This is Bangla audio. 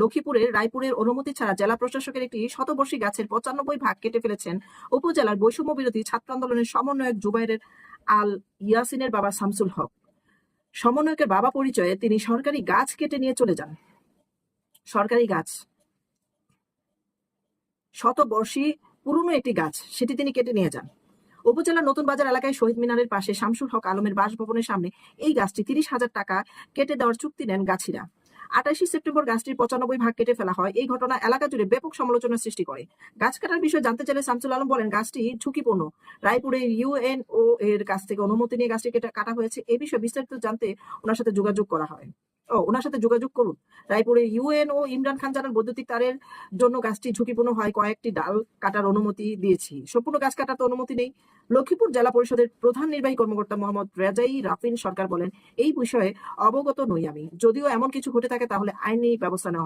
লক্ষ্মীপুরের রায়পুরের অনুমতি ছাড়া জেলা প্রশাসকের একটি শতবর্ষী গাছের ৯৫ ভাগ কেটে ফেলেছেন উপজেলার বৈষম্য বিরোধী ছাত্র আন্দোলনের সমন্বয়ক জুবাইরের আল ইয়াসিনের বাবা শামসুল হক। সমন্বয়কের বাবা পরিচয়ে তিনি সরকারি গাছ কেটে নিয়ে চলে যান। সরকারি গাছ, শতবর্ষী পুরনো একটি গাছ, সেটি তিনি কেটে নিয়ে যান। উপজেলার নতুন বাজার এলাকায় শহীদ মিনারের পাশে শামসুল হক আলমের বাসভবনের সামনে এই গাছটি ৩০,০০০ টাকা কেটে দেওয়ার চুক্তি নেন গাছিরা। ২৮ সেপ্টেম্বর গাছটির ৯৫ ভাগ কেটে ফেলা হয়। এই ঘটনা এলাকা জুড়ে ব্যাপক সমালোচনার সৃষ্টি করে। গাছ কাটার বিষয়ে জানতে চাইলে শামসুল আলম বলেন, গাছটি ঝুঁকিপূর্ণ। রায়পুরের ইউএনও এর কাছ থেকে অনুমতি নিয়ে গাছটি কাটা হয়েছে। এই বিষয়ে বিস্তারিত জানতে ওনার সাথে যোগাযোগ করা হয়। ওনার সাথে যোগাযোগ করুন। রায়পুরের ইউএনও ইমরান খান জানান, বৈদ্যুতিক তারের জন্য গাছটি ঝুঁকিপূর্ণ হয় কয়েকটি ডাল কাটার অনুমতি দিয়েছি, সম্পূর্ণ গাছ কাটার তো অনুমতি নেই। লক্ষ্মীপুর জেলা পরিষদের প্রধান নির্বাহী কর্মকর্তা মোহাম্মদ রেজাই রাফিন সরকার বলেন, এই বিষয়ে অবগত নই আমি। যদিও এমন কিছু ঘটে থাকে তাহলে আইনি ব্যবস্থা নেওয়া